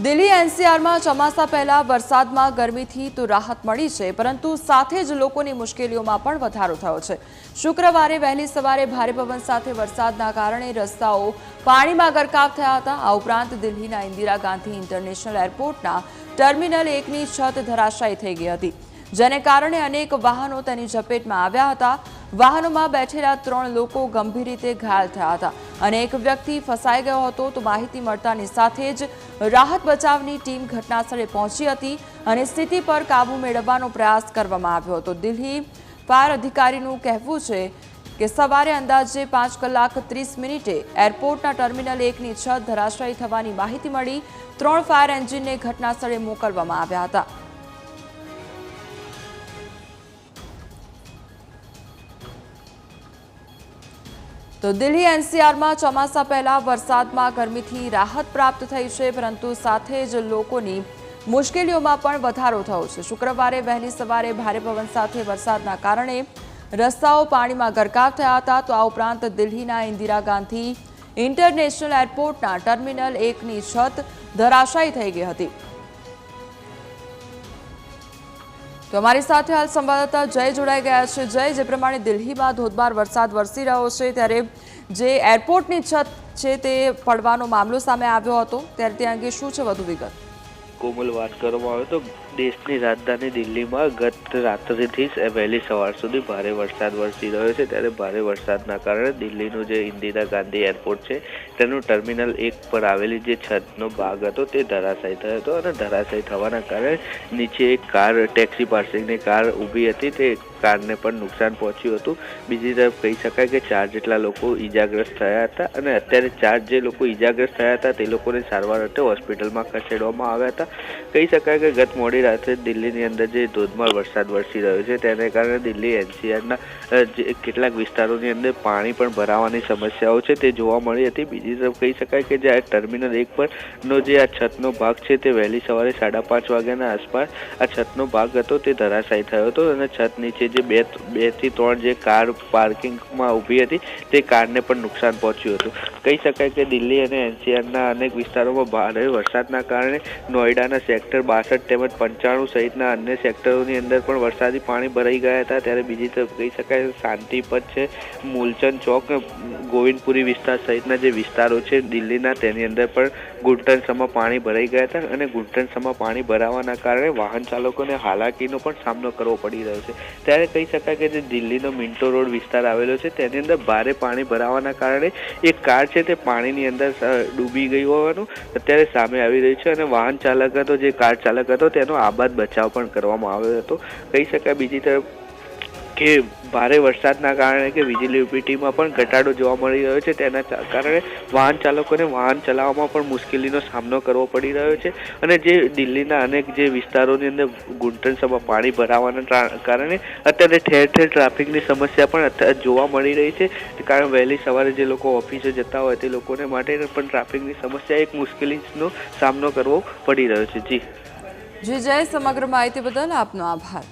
દિલ્હી એનસીઆરમાં ચોમાસા પહેલા વરસાદમાં ગરમીથી તો રાહત મળી છે, પરંતુ સાથે જ લોકોની મુશ્કેલીઓમાં પણ વધારો થયો છે। શુક્રવારે વહેલી સવારે ભારે પવન સાથે વરસાદના કારણે રસ્તાઓ પાણીમાં ગરકાવ થયા હતા। આ ઉપરાંત દિલ્હીના ઇન્દિરા ગાંધી ઇન્ટરનેશનલ એરપોર્ટના ટર્મિનલ 1ની છત ધરાશાયી થઈ ગઈ હતી, જેને કારણે અનેક વાહનો તેની ઝપેટમાં આવ્યા હતા। વાહનોમાં બેઠેલા 3 લોકો ગંભીર રીતે ઘાયલ થયા હતા અને એક વ્યક્તિ ફસાઈ ગયો હતો। તો માહિતી મળતાની સાથે જ રાહત બચાવની ટીમ ઘટનાસ્થળે પહોંચી હતી અને સ્થિતિ પર કાબૂ મેળવવાનો પ્રયાસ કરવામાં આવ્યો હતો। દિલ્હી ફાયર અધિકારીનું કહેવું છે કે સવારે અંદાજે 5 કલાક 30 મિનિટે એરપોર્ટના ટર્મિનલ 1ની છત ધરાશાયી થવાની માહિતી મળી। 3 ફાયર એન્જિનને ઘટનાસ્થળે મોકલવામાં આવ્યા હતા। તો દિલ્હી એનસીઆરમાં ચોમાસા પહેલા વરસાદમાં ગરમીથી રાહત પ્રાપ્ત થઈ છે, પરંતુ સાથે જ લોકોની મુશ્કેલીઓમાં પણ વધારો થયો છે। શુક્રવારે વહેલી સવારે ભારે પવન સાથે વરસાદના કારણે રસ્તાઓ પાણીમાં ગરકાવ થયા હતા। તો આ ઉપરાંત દિલ્હીના ઇન્દિરા ગાંધી ઇન્ટરનેશનલ એરપોર્ટના ટર્મિનલ 1ની છત ધરાશાયી થઈ ગઈ હતી। તો અમારી સાથે હાલ સંવાદદાતા જય જોડાઈ ગયા છે। જય, જે પ્રમાણે દિલ્હીમાં ધોધમાર વરસાદ વરસી રહ્યો છે, ત્યારે જે એરપોર્ટની છત છે તે પડવાનો મામલો સામે આવ્યો હતો, ત્યારે તે અંગે શું છે વધુ વિગત? કોમલ, વાત કરવામાં આવે તો દેશની રાજધાની દિલ્હીમાં ગત રાત્રિથી વહેલી સવાર સુધી ભારે વરસાદ વરસી રહ્યો છે। ત્યારે ભારે વરસાદના કારણે દિલ્હીનું જે ઇન્દિરા ગાંધી એરપોર્ટ છે તેનું ટર્મિનલ 1 પર આવેલી જે છતનો ભાગ હતો તે ધરાશાયી થયો હતો અને ધરાશાયી થવાના કારણે નીચે એક કાર, ટેક્સી પાર્સિંગની કાર ઊભી હતી, તે કારને પણ નુકસાન પહોંચ્યું હતું। બીજી તરફ કહી શકાય કે 4 જેટલા લોકો ઈજાગ્રસ્ત થયા હતા અને અત્યારે 4 જે લોકો ઈજાગ્રસ્ત થયા હતા તે લોકોને સારવાર અર્થે હોસ્પિટલમાં ખસેડવામાં આવ્યા હતા। કહી શકાય કે ગત મોડી રાત્રે દિલ્હીની અંદર જે ધોધમાર વરસાદ વરસી રહ્યો છે તેને કારણે દિલ્હી એનસીઆરના કેટલાક વિસ્તારોની અંદર પાણી પણ ભરાવાની સમસ્યાઓ છે તે જોવા મળી હતી। બીજી તરફ કહી શકાય કે જે ટર્મિનલ 1 પરનો જે આ છતનો ભાગ છે તે વહેલી સવારે 5:30 વાગ્યાના આસપાસ આ છતનો ભાગ હતો તે ધરાશાયી થયો હતો અને છત નીચે જે 2 થી 3 જે કાર પાર્કિંગમાં ઊભી હતી તે કારને પણ નુકસાન પહોંચ્યું હતું। કહી શકાય કે દિલ્હી અને એનસીઆરના અનેક વિસ્તારોમાં ભારે વરસાદના કારણે નોઈડાના સેક્ટર 62 તેમજ 95 સહિતના અન્ય સેક્ટરોની અંદર પણ વરસાદી પાણી ભરાઈ ગયા હતા। ત્યારે બીજી તરફ કહી શકાય શાંતિપથ છે, મૂલચંદ ચોક, ગોવિંદપુરી વિસ્તાર સહિતના જે વિસ્તારો છે દિલ્હીના તેની અંદર પણ ઘૂંટણસમાં પાણી ભરાઈ ગયા હતા અને ઘૂંટણસમાં પાણી ભરાવાના કારણે વાહન ચાલકોને હાલાકીનો પણ સામનો કરવો પડી રહ્યો છે। ત્યારે કહી શકાય કે જે દિલ્હીનો મિન્ટો રોડ વિસ્તાર આવેલો છે તેની અંદર ભારે પાણી ભરાવાના કારણે એક કાર છે તે પાણીની અંદર ડૂબી ગઈ હોવાનું અત્યારે સામે આવી રહ્યું છે અને વાહન ચાલક હતો, જે કાર ચાલક હતો, તેનો આબાદ બચાવ પણ કરવામાં આવ્યો હતો। કહી શકાય બીજી તરફ કે ભારે વરસાદના કારણે કે વીજળી ઉપીટીમાં પણ ઘટાડો જોવા મળી રહ્યો છે, તેના કારણે વાહન ચાલકોને વાહન ચલાવવામાં પણ મુશ્કેલીનો સામનો કરવો પડી રહ્યો છે અને જે દિલ્હીના અનેક જે વિસ્તારોની અંદર ઘૂંટણસમાં પાણી ભરાવાના કારણે અત્યારે ઠેર ઠેર ટ્રાફિકની સમસ્યા પણ અત્યારે જોવા મળી રહી છે। કારણ વહેલી સવારે જે લોકો ઓફિસે જતા હોય તે લોકોને માટે પણ ટ્રાફિકની સમસ્યા એક મુશ્કેલીનો સામનો કરવો પડી રહ્યો છે। જી જય, સમગ્ર માહિતી બદલ આપનો આભાર।